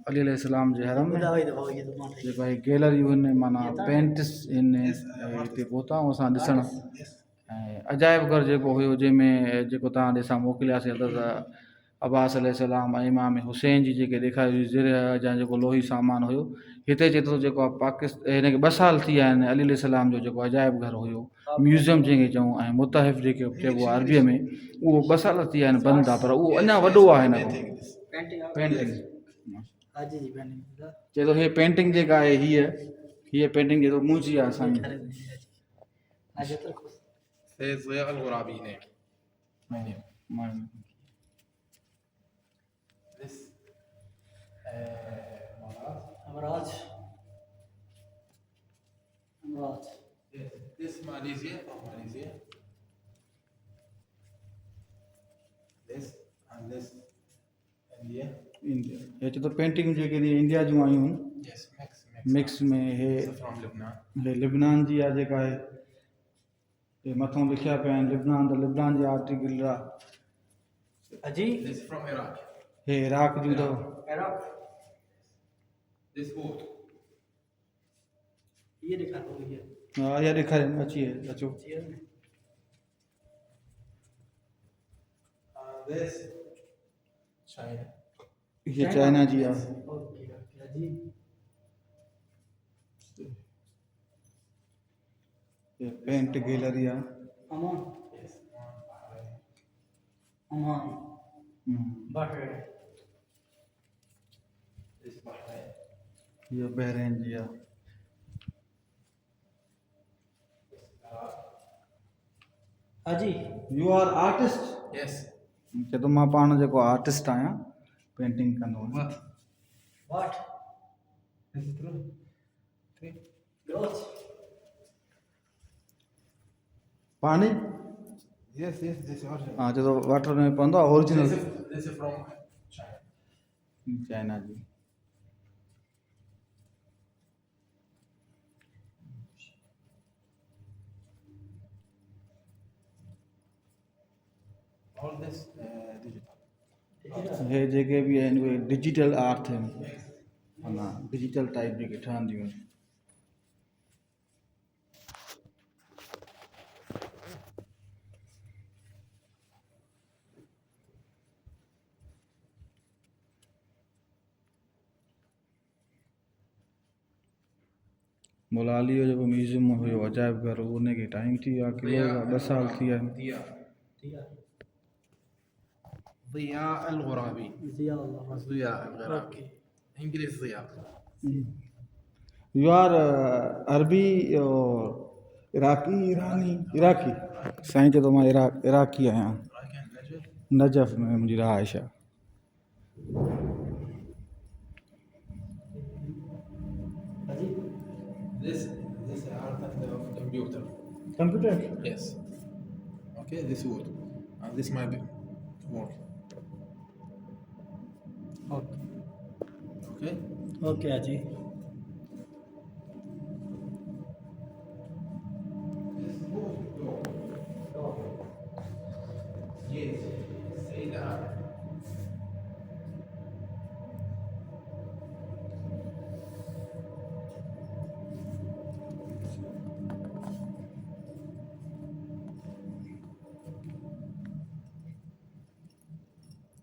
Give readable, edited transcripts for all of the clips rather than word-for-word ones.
अली अलैहिस्सलाम जे हरम में जेको आहे गैलरियूं आहिनि माना पेंट्स आहिनि हिते पहुता आहियूं असां ॾिसण ऐं अजायब घर जेको हुयो जंहिंमें जेको तव्हां ॾिसां मोकिलियासीं हज़रत अब्बास अलैहिस्सलाम ऐं इमाम हुसैन जी जेके ॾेखारी ज़िर जा जेको लोही सामान हुयो हिते जेतिरो जेको आहे पाकिस्तान हिनखे 2 साल थी विया आहिनि अली अलैहिस्सलाम जो जेको अजायब घर हुयो म्यूज़ियम जंहिंखे चऊं ऐं मुतहिफ़ जेके चइबो आहे अरबीअ में उहो 2 साल थी विया आहिनि बंदि आहे पर उहो अञा वॾो आहे हिन खां पेंटिंग चए थो हीअ पेंटिंग जेका आहे हीअ पेंटिंग जेको मुंहिंजी आहे असांजी ضياء الغرابي هناك. This Amraj. Yes. This Malaysia or Malaysia. This and this India. India हे चए थो पेंटिंग जेके इंडिया जूं आयूं आहिनि Yes, mix. मिक्स में हे From Lebanon. हे लिबनान जी आहे जेका आहे हे मथां लिखिया पिया आहिनि लिबनान जी आर्टिकल आहे Aji. This from Iraq. हे इराक जूं अथव Iraq. This wood. ये दिखा दो ये हा इहा ॾेखारियो अची अचो चेयर में This China. हीअ चाइना जी आहे ओके अजी हे पेंट गैलरी आहे अमान Yes. Aman hmm. Bahrain This Bahrain. हीअ बहरेन जी आहे अजी यू आर आर्टिस्ट Yes. चए थो मां पाण जेको आर्टिस्ट आहियां पेंटिंग कंदो आहियां What? What This is true. Okay. Growth पाणी Yes. This is original. हा चए थो वाटर में पवंदो आहे original This is from China. China जी All this digital. हे जेके बि आहिनि उहे डिजिटल आर्ट आहिनि माना डिजिटल टाइप जेके ठहंदियूं आहिनि मोलाली जो जेको म्यूज़ियम हुयो अजायब घर उनखे टाइम थी वियो आहे कि 2 साल थी विया आहिनि ضياء الغرابي. जिया अल्लाह ضياء الغرابي. انجليزي ضياء. यू आर अरबी और इराकी साईं चए थो मां इराकी आहियां لكن نجف. नजफ़ में मुंहिंजी रहाइश आहे अजी This art of the computer. Computer Yes. Okay. This wood. And this my work. Okay Okay. Okay अजी This wood. Yes. Say that.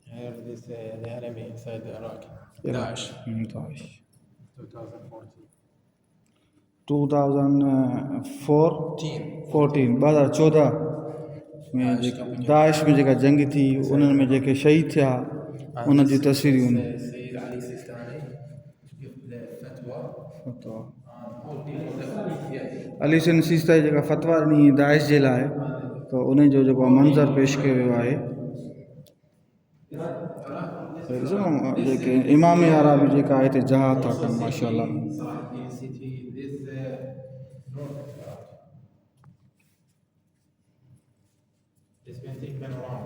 Here this the enemy inside the Iraq. Daesh. 2014. 2014 में जेका Daesh में जेका जंग थी उन्हनि में जेके शहीद थिया उन जी तस्वीरूं आहिनि Sayyid Ali Sistani give the fatwa. All people that yes. Ali Singh सीस्ताई जेका फ़तवा ॾिनी दाइश जे लाइ त उन जो जेको मंज़र पेश कयो वियो आहे ॾिसो न जेके इमाम आरा बि जेका हिते जहाद था कनि माशाअल्लाह This city, this north of Iraq. This painting been around.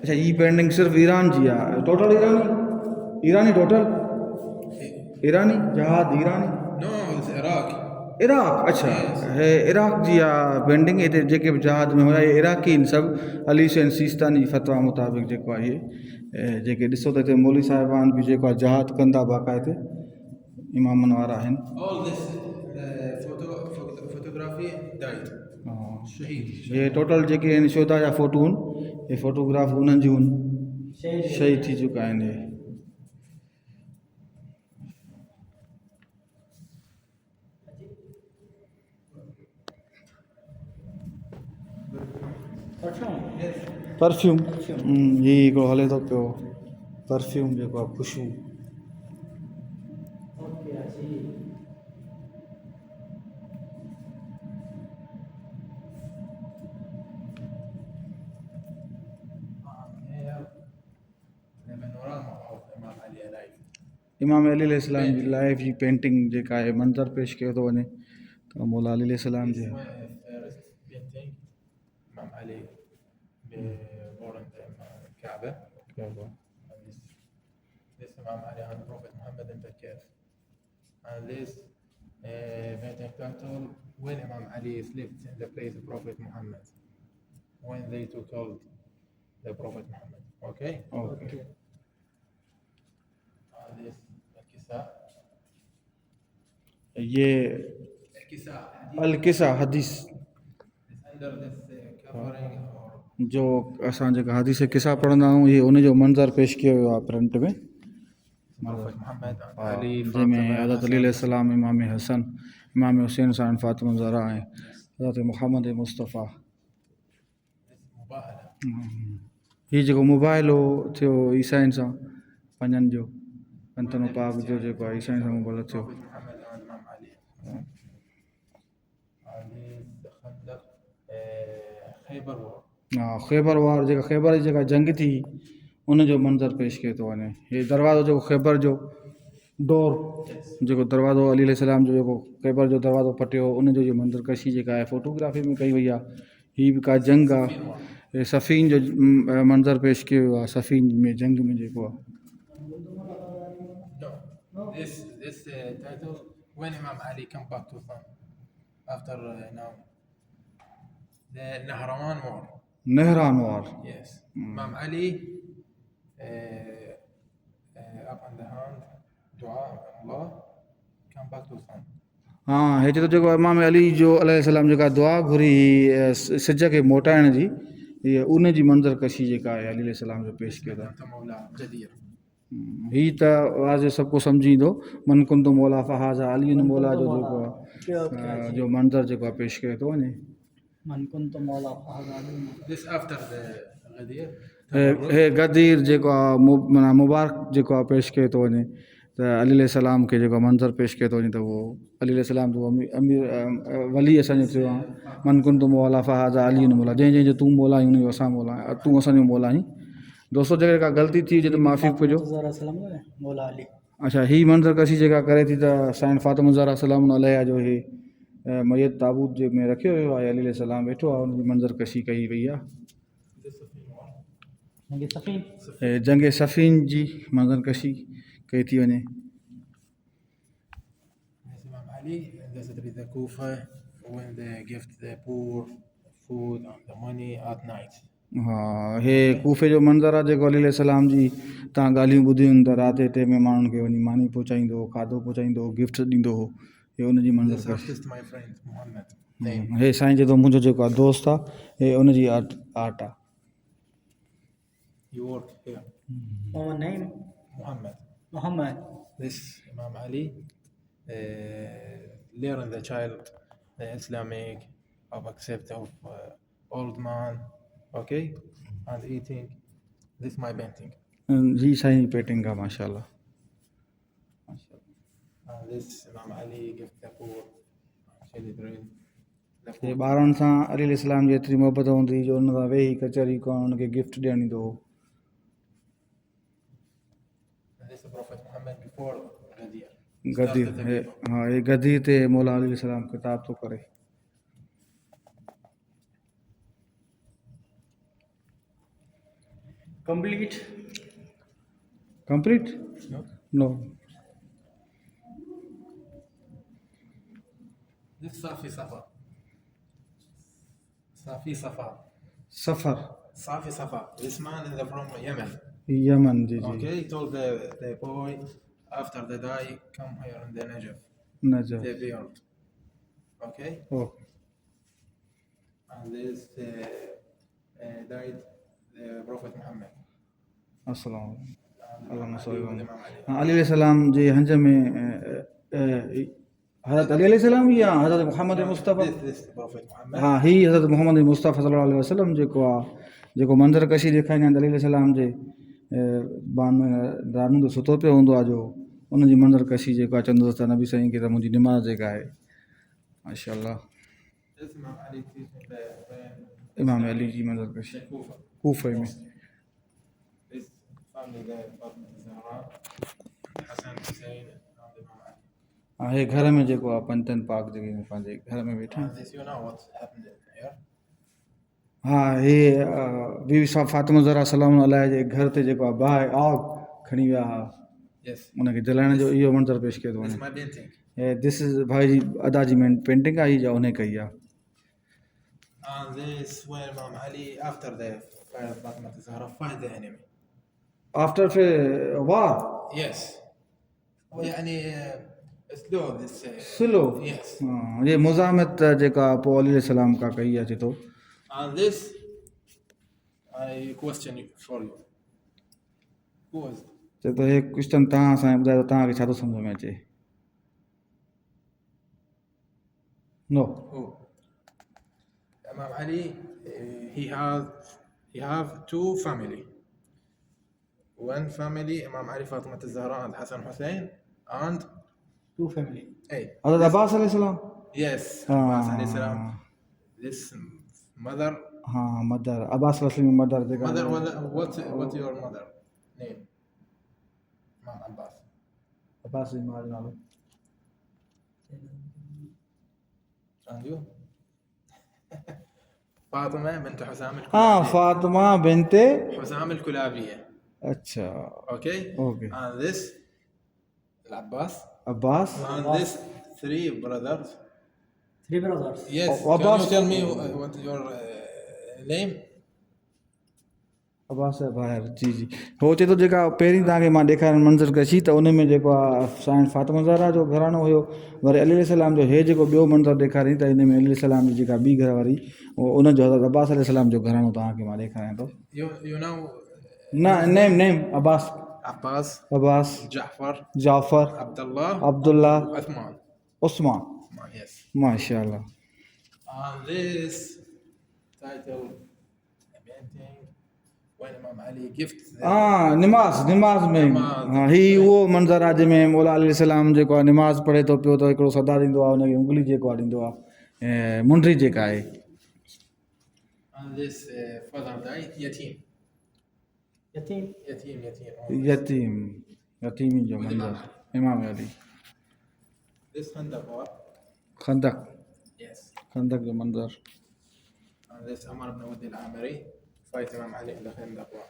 अच्छा ये पेंटिंग सिर्फ ईरान जी आहे टोटल ईरानी टोटल ईरानी जहाद ईरानी No, it's Iraq. इराक अच्छा हे इराक जी पेंटिंग हिते जेके बि जहाज में हुया इहे इराकी आहिनि सभु अली हुसैन सीस्तानी फतवा मुताबिक़ जेको आहे इहे जेके ॾिसो त हिते मौलवी साहिबान बि जेको आहे जहाद कंदा बाक़ाइदे इमामनि वारा आहिनि All this photography died. Shaheed. हे टोटल जेके आहिनि शोधा जा फ़ोटू आहिनि हे फ़ोटोग्राफ उन्हनि जूं शहीद थी चुका आहिनि हे परफ्यूम ही हिकिड़ो हले थो पियो परफ्यूम जेको आहे ख़ुशबू ओके जी Panorama of Imam Ali alive. इमाम अली अलैहिस्सलाम जी लाइफ जी पेंटिंग जेका आहे मंज़र पेश कयो थो वञे त मौला अली अलैहिस्सलाम जी My first painting, Imam Ali born in the Kaaba. And this Imam Ali and Prophet Muhammad in the cave. And this painting title, when Imam Ali slept in the place of Prophet Muhammad, when they took hold the Prophet Muhammad. Okay? Okay And this Al-Kisa. ये Al-Kisa. अल किसा हदीस It's under this covering or जो असां जेका हदीस किसा पढ़ंदा आहियूं इहे उन जो मंज़र पेश कयो वियो आहे प्रिंट में Prophet Muhammad and Ali, जंहिंमें हज़रत अली अलैहिस्सलाम इमाम हसन इमाम हुसैन सां फातिमा ज़हरा ऐं हज़रत मुहम्मद मुस्तफ़ा Mubahala. हीउ जेको मुबाइलो थियो ईसाइन सां पंजनि जो पंथनो पाक जो जेको आहे ईसाइन सां मुबाइलो थियो Prophet Muhammad and Imam Ali. Ali the Khandaq, Khaybar War. हा ख़ैबर वार जेका ख़ैबर जी जेका जंग थी उन जो मंज़र पेश कयो थो वञे हीउ दरवाज़ो जेको ख़ैबर जो डोर जेको दरवाज़ो अली अलैहिस्सलाम जो जेको ख़ैबर जो दरवाज़ो पटियो उन जो इहो मंज़र कशी जेका आहे फ़ोटोग्राफी में कई वई आहे हीअ बि का जंग आहे हे सफ़ीन जो मंज़र पेश कयो वियो आहे सफ़ीन में जंग में जेको आहे No, this title, when Imam Ali come back to Thumb after now the Nahrawan War. नहरान war Yes, Imam Ali up on the hand, dua Allah, come back to Thumb. हा हिते त जेको इमाम अली जो अलैहिस्सलाम जेका दुआ घुरी सिज खे मोटाइण जी इहा उन जी मंज़र कशी जेका आहे अली अलैहिस्सलाम जो पेश कयो अथव أنت مولى جدير. हीअ त वाज़े सभु को सम्झी ईंदो मन कुंदो मौला फहाज़ा अली मौला जो जेको आहे जो मंज़र जेको आहे पेश कयो थो वञे मन कुन तो मौला फहज़ाली This after the Ghadir. हे गदीर जेको आहे माना मुबारक जेको आहे पेश कयो थो वञे त अली अलैहिस्सलाम खे जेको मंज़र पेश कयो थो वञे त उहो अली अलैहिस्सलाम जो अमीर वली असांजो थियो आहे मन कुंदो मौला फहाज़ा अली मौला जंहिं जंहिंजो तूं मौला आहीं उनजो असां मौला आहियूं तूं असांजो मौला आहीं दोस्तो जेकर का ग़लती थी हुजे त माफ़ी कजो सलाम मौला अली अच्छा हीअ मंज़र कशी जेका करे थी त साईं फातिमा ज़हरा सलाम अलैहा जो हे मयत ताबूत जे में रखियो वियो आहे अली अलैहिस्सलाम वेठो आहे हुनजी मंज़र कशी कई वई आहे ये सफ़ीन जंग सफ़ीन जी मंज़र कशी कई थी वञे Yes, Imam Ali, that's the Kufa when they give the poor food and the money at night. हा हे कूफ़े जो मंज़र आहे जेको अली अलैहिस्सलाम जी तव्हां ॻाल्हियूं ॿुधियूं आहिनि त राति जे टाइम में माण्हुनि खे वञी मानी पहुचाईंदो हो खाधो पहुचाईंदो हो गिफ्ट ॾींदो हो हे हुनजी This मंज़र कशी artist, my friend Muhammad. Name. हे साईं जो मुंहिंजो जेको आहे दोस्त आहे हे हुनजी आर्ट आहे You work here. और name Muhammad. Muhammad This Imam Ali learn the child the Islamic of accept of old man, okay, and eating. This my painting. जी साईं जी पेंटिंग आहे माशाल्लाह And this Imam Ali give the poor children the hey food. ॿारनि सां अली अलैहिस्सलाम जी एतिरी मोहबत हूंदी हुई जो हुन सां वेही कचहरी करणु हुनखे गिफ्ट ॾियणु ईंदो हो And this Prophet Muhammad before Ghadir. Ghadir Started the hey video. हा हे गदीर ते मौला अली अलैहिस्सलाम किताब थो करे complete No? No This Safi Safa. Safi Safa. सफ़र Safi Safa. This man is from Yemen. Yemen जी जी Okay, he told the boy after they die, come here in the Najaf. Najaf They built. Okay? ओ And this died the Prophet Muhammad. अस्सलाम Imam Ali with Imam Ali. Ali सलाम जे हंज में हज़रत अली सलाम या हज़रत Mohammad Mustafa This Prophet Muhammad. हाँ ही हज़रत मोहम्मद मुस्तफ़ा सल्लल्लाहु अलैहि वसल्लम जेको आहे जेको मंज़र कशी ॾेखारींदा आहिनि अली सलाम जे बान में रानू त सुतो पियो हूंदो आहे जो उनजी मंज़र कशी जेको आहे चवंदुसि त नबी साईं खे त मुंहिंजी निमाज़ जेका आहे माशाअल्लाह This Imam Ali teaching the इमाम अली जी मंज़र कशी Kufa. कूफे में This family there, Fatima Zahra, Hassan Hussein, and Imam Ali. हा हे घर में जेको आहे पंजनि पाक जेके पंहिंजे घर में वेठा आहिनि And this, you know what happened here? हा हे बीवी साहब फातिमा ज़हरा सलाम अलाह जे घर ते जेको आहे बाहि आग खणी विया हुआ Yes. उनखे जलाइण जो इहो मंज़र पेश कयो थो This वञे is my painting. This is भाई जी अदा जी पेंटिंग आहे या उन कई आहे And this when Imam Ali, after the fire of Fatima Zahra, fight the enemy. After फिर वार Yes. يعني slow this. Slow Yes. हाँ ये मुज़ामत जेका पोइ अली सलाम का कई अचे थो And this, I question you for you. Who was it? चए थो हे क्वेश्चन तव्हां असांखे ॿुधायो त तव्हांखे छा थो सम्झ में अचे no Who? Imam Ali, he have two family. One family, Imam Ali, Fatima Zahra, and Hassan Hussein, and Two family. hey, हज़रत अब्बास अलैहिस्सलाम yes, Ah. Abbas alayhi salam. This mother, हाँ मदर अब्बास अलैहिस्सलाम मदर जेका mother, what's your mother name? Imam Abbas. Abbas जी मां जो नालो And you? Fatima bint Husam हाँ al-Kulabiyya. Fatima बिनते Husam al-Kulabiyya. अच्छा Okay? Okay And this, Abbas. Abbas And this three brothers. Three brothers. Yes. Oh, Can Abbas. you tell me what your name? Abbas ॿाहिरि जी जी हो चए थो जेका पहिरीं तव्हांखे मां ॾेखारियो मंज़र कशी त उन में जेको आहे साईं फातिमा ज़हरा जो घरानो हुयो वरी अली सलाम जो हे जेको ॿियो मंज़र ॾेखारियईं त हिन में अली सलाम जी जेका ॿी घर वारी उनजो हज़रत अब्बास सलाम जो घरानो तव्हांखे मां ॾेखारियां थो You know न name name Abbas Abbas, Abbas Ja'far, Jafar Abdullah, Abdullah Uthman. Usman Yes. माशाअल्लाह And this title, painting, when Imam Ali gifts the हाँ निमाज़ में हाँ ही उहो मंज़र आहे जंहिंमें मौला अली सलाम जेको आहे निमाज़ पढ़े थो पियो त हिकिड़ो सदा ॾींदो आहे हुनखे उंगली जेको आहे ॾींदो आहे मुंडी जेका आहे and this father died, yatim. Yatim. Yatim. यतीम यतीमी जो मंज़र इमाम Ali This Khandaq war. खंदक Yes. खंदक जो मंज़र And this Amr ibn Wadi al-Amiri fight Imam Ali in the Khandaq war.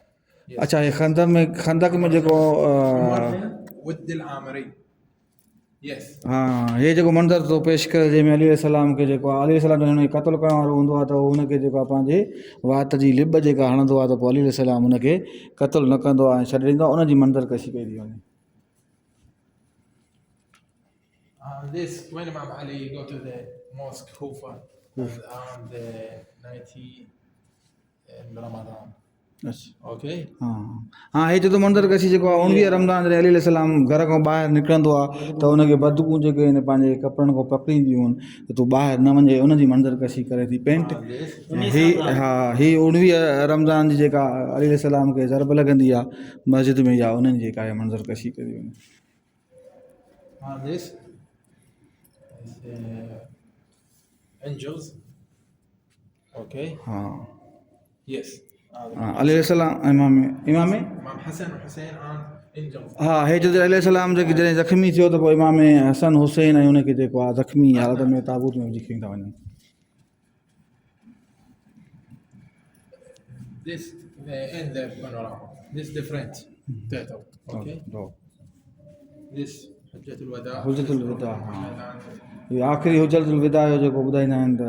Yes. अच्छा ये खंदक में जेको Amr Wadi al-Amiri. Yes. हाँ हे जेको मंज़र थो पेश करे जंहिंमें अली सलाम खे जेको आहे अली सलाम जो हुनखे क़त्ल करण वारो हूंदो आहे त हुनखे जेको आहे पंहिंजे वात जी लिब जेका हणंदो आहे त पोइ अली सलाम हुनखे क़त्ल न कंदो आहे ऐं छॾे ॾींदो आहे उनजी मंज़र कशी कई थी वञे And this when Imam Ali go to the mosque Kufa on the 90 in Ramadan. अच्छा Okay. हाँ हाँ हे चए थो मंज़र कशी जेको आहे 19 रमज़ान जॾहिं अली सलाम घर खां ॿाहिरि निकिरंदो आहे त हुनखे बदबू जेके आहिनि पंहिंजे कपिड़नि खां पकड़ींदियूं आहिनि त तूं ॿाहिरि न वञे उनजी मंज़र कशी करे थी पेंट And this ही हा ही 19 रमज़ान जी जेका अली सलाम खे ज़रब लॻंदी आहे मस्जिद में या उन्हनि जेका आहे मंज़र कशी करी वञे and this is angels. Okay. हाँ Yes. And हाँ अली सलाम इमाम Imam Hassan and Hussein and angels. हा हे चए अली सलाम जेके जॾहिं ज़ख़्मी थियो त पोइ इमाम हसन हुसैन ऐं हुनखे जेको आहे ज़ख़्मी हालत में ताबूत में विझी खणी था वञनि This in the panorama. This different title. Okay. This Hujjatul Wada. हुजतुल विदा हाँ ये आख़िरी हुजतुल विदा जो जेको ॿुधाईंदा आहिनि त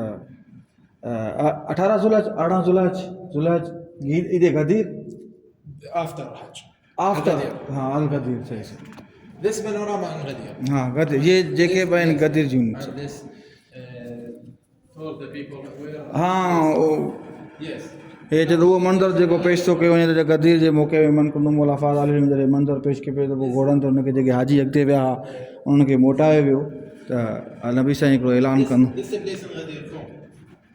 18 ज़ुलहज Eid Ghadir after Hajj. After Al-Ghadir. हाँ अल गदीर सही सही This panorama in Ghadir. हाँ गदीर ये जेके बि आहिनि गदीर जूं And this told the people where. हाँ Yes. हे जॾहिं उहो मंदरु जेको पेश थो कयो वञे त गदीर जे मौक़े में मनकुंद मौला फ़ाज़ आली जॾहिं मंदरु पेश कयो पियो त पोइ घोड़नि ते हुनखे जेके हाजी अॻिते विया हुआ उन्हनि खे मोटाए वियो त नबी साईं हिकिड़ो ऐलान कंदो This is a place in Ghadir. Come.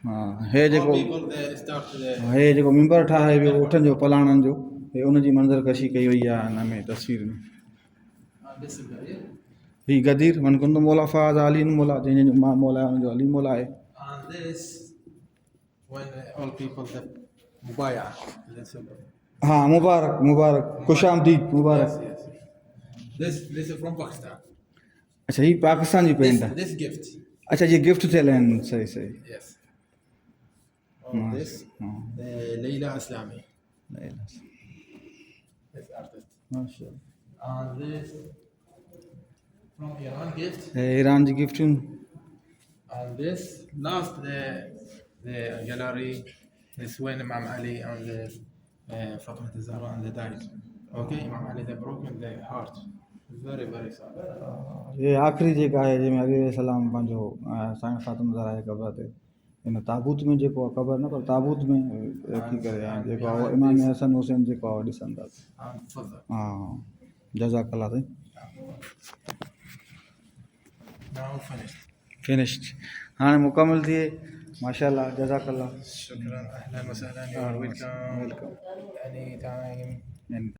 हाँ हे जेको All people they start the. हे जेको मिंबर ठाहे वियो उठनि जो पलाणनि जो हे उनजी मंज़रकशी कई वई आहे हिन में तस्वीर में And this is Ghadir. ही गदीर मनकुंद मौला फ़ाज़ आली मौला जंहिंजो मां मौला आहे हुनजो अली मौला आहे And this when all people the mubaya. Let's say. हाँ मुबारक मुबारक खुश आमदीद मुबारक Yes, yes. This is from Pakistan. अच्छा ही पाकिस्तान जी पेंट आहे This gift. अच्छा ये गिफ्ट थियल आहिनि सही सही Yes. All this. हाँ Leila Aslami. This artist. माशाल्लाह And this from Iran gift. हे ईरान जी गिफ्टूं And this last the gallery is when Imam Ali and the Fatima Zahra and they died. Okay, Imam Ali they broken their heart. Very very sad. ये आख़िरी जेका आहे जंहिंमें अली सलाम पंहिंजो साईं फ़ातिमा ज़हरा जे क़ब्र ते हिन ताबूत में जेको आहे क़ब्र न पर ताबूत में रखी करे ऐं जेको आहे उहो इमाम हसन हुसैन जेको आहे उहो ॾिसंदासीं And further. हा जज़ाकल्ला साईं Now finished. फिनिश्ड हाणे मुकमल थिए माशाल्लाह जज़ाकल्ला شكرا اهلا وسهلا. You are welcome. Anytime.